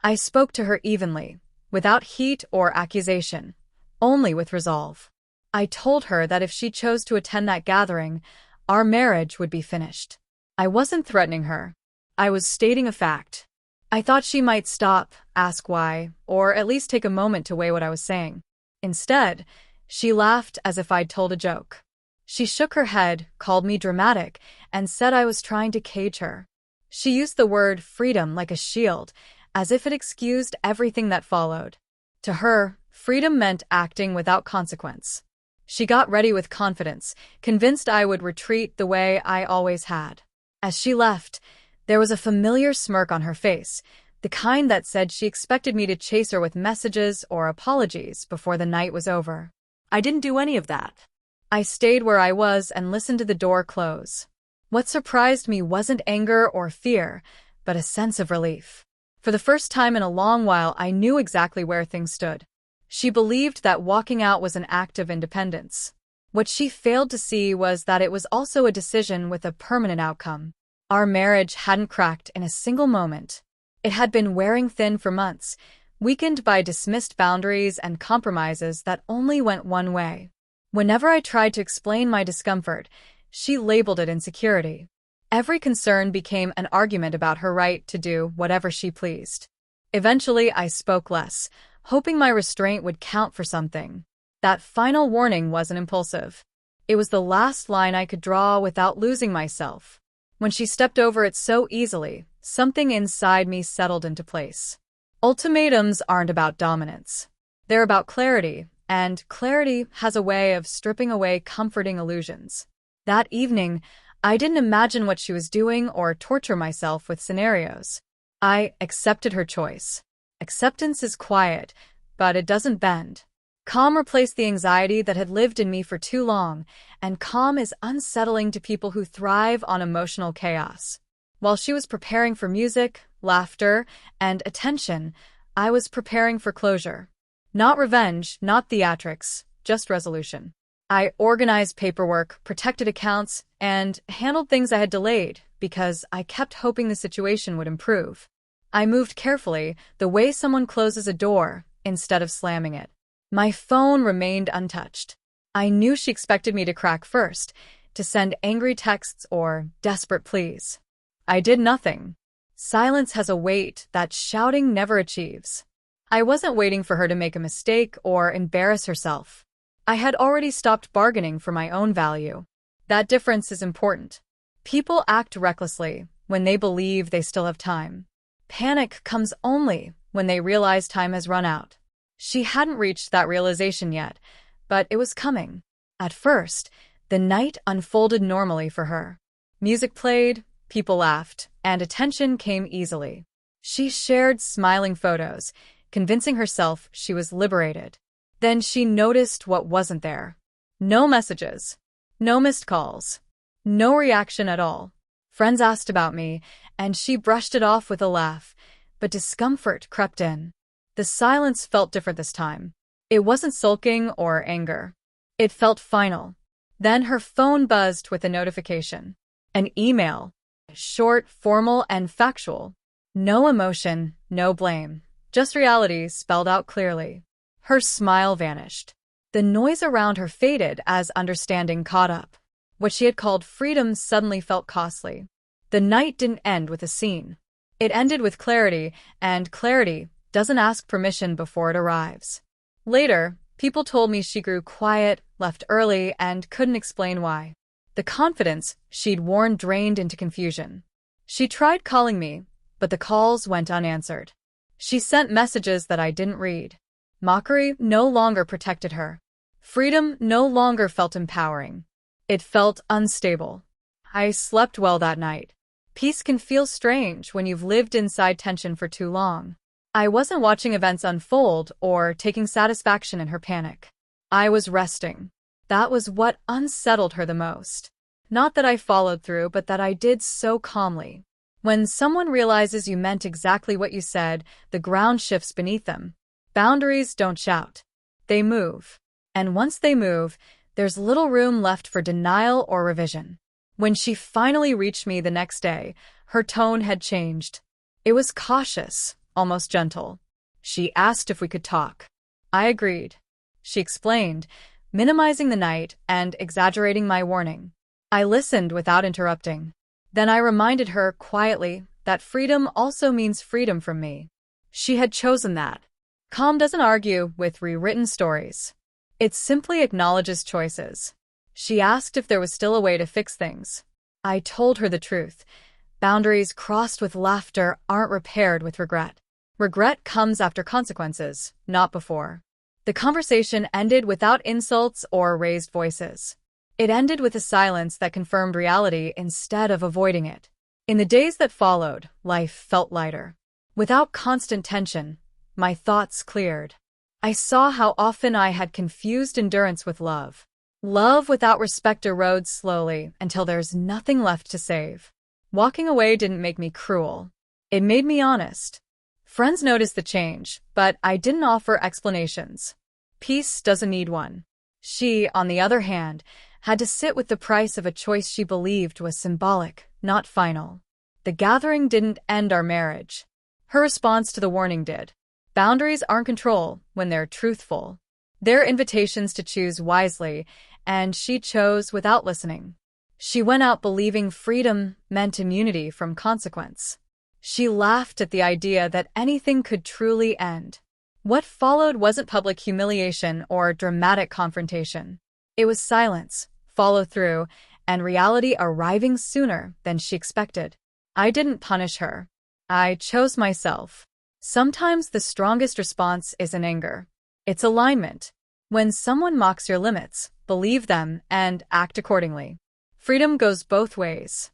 I spoke to her evenly, without heat or accusation, only with resolve. I told her that if she chose to attend that gathering, our marriage would be finished. I wasn't threatening her. I was stating a fact. I thought she might stop, ask why, or at least take a moment to weigh what I was saying. Instead, she laughed as if I'd told a joke. She shook her head, called me dramatic, and said I was trying to cage her. She used the word freedom like a shield, as if it excused everything that followed. To her, freedom meant acting without consequence. She got ready with confidence, convinced I would retreat the way I always had. As she left, there was a familiar smirk on her face, the kind that said she expected me to chase her with messages or apologies before the night was over. I didn't do any of that. I stayed where I was and listened to the door close. What surprised me wasn't anger or fear, but a sense of relief. For the first time in a long while, I knew exactly where things stood. She believed that walking out was an act of independence. What she failed to see was that it was also a decision with a permanent outcome. Our marriage hadn't cracked in a single moment. It had been wearing thin for months, weakened by dismissed boundaries and compromises that only went one way. Whenever I tried to explain my discomfort, she labeled it insecurity. Every concern became an argument about her right to do whatever she pleased. Eventually, I spoke less, hoping my restraint would count for something. That final warning wasn't impulsive. It was the last line I could draw without losing myself. When she stepped over it so easily, something inside me settled into place. Ultimatums aren't about dominance. They're about clarity, and clarity has a way of stripping away comforting illusions. That evening, I didn't imagine what she was doing or torture myself with scenarios. I accepted her choice. Acceptance is quiet, but it doesn't bend. Calm replaced the anxiety that had lived in me for too long, and calm is unsettling to people who thrive on emotional chaos. While she was preparing for music, laughter, and attention, I was preparing for closure. Not revenge, not theatrics, just resolution. I organized paperwork, protected accounts, and handled things I had delayed because I kept hoping the situation would improve. I moved carefully, the way someone closes a door, instead of slamming it. My phone remained untouched. I knew she expected me to crack first, to send angry texts or desperate pleas. I did nothing. Silence has a weight that shouting never achieves. I wasn't waiting for her to make a mistake or embarrass herself. I had already stopped bargaining for my own value. That difference is important. People act recklessly when they believe they still have time. Panic comes only when they realize time has run out. She hadn't reached that realization yet, but it was coming. At first, the night unfolded normally for her. Music played, people laughed, and attention came easily. She shared smiling photos, convincing herself she was liberated. Then she noticed what wasn't there. No messages. No missed calls. No reaction at all. Friends asked about me, and she brushed it off with a laugh, but discomfort crept in. The silence felt different this time. It wasn't sulking or anger. It felt final. Then her phone buzzed with a notification. An email. Short, formal, and factual. No emotion, no blame. Just reality spelled out clearly. Her smile vanished. The noise around her faded as understanding caught up. What she had called freedom suddenly felt costly. The night didn't end with a scene. It ended with clarity, and clarity doesn't ask permission before it arrives. Later, people told me she grew quiet, left early, and couldn't explain why. The confidence she'd worn drained into confusion. She tried calling me, but the calls went unanswered. She sent messages that I didn't read. Mockery no longer protected her. Freedom no longer felt empowering. It felt unstable. I slept well that night. Peace can feel strange when you've lived inside tension for too long. I wasn't watching events unfold or taking satisfaction in her panic. I was resting. That was what unsettled her the most. Not that I followed through, but that I did so calmly. When someone realizes you meant exactly what you said, the ground shifts beneath them. Boundaries don't shout. They move. And once they move, there's little room left for denial or revision. When she finally reached me the next day, her tone had changed. It was cautious, almost gentle. She asked if we could talk. I agreed. She explained, minimizing the night and exaggerating my warning. I listened without interrupting. Then I reminded her quietly that freedom also means freedom from me. She had chosen that. Calm doesn't argue with rewritten stories. It simply acknowledges choices. She asked if there was still a way to fix things. I told her the truth. Boundaries crossed with laughter aren't repaired with regret. Regret comes after consequences, not before. The conversation ended without insults or raised voices. It ended with a silence that confirmed reality instead of avoiding it. In the days that followed, life felt lighter. Without constant tension, my thoughts cleared. I saw how often I had confused endurance with love. Love without respect erodes slowly until there's nothing left to save. Walking away didn't make me cruel. It made me honest. Friends noticed the change, but I didn't offer explanations. Peace doesn't need one. She, on the other hand, had to sit with the price of a choice she believed was symbolic, not final. The gathering didn't end our marriage. Her response to the warning did. Boundaries aren't control when they're truthful. They're invitations to choose wisely, and she chose without listening. She went out believing freedom meant immunity from consequence. She laughed at the idea that anything could truly end. What followed wasn't public humiliation or dramatic confrontation. It was silence, follow-through, and reality arriving sooner than she expected. I didn't punish her. I chose myself. Sometimes the strongest response isn't anger. It's alignment. When someone mocks your limits, believe them and act accordingly. Freedom goes both ways.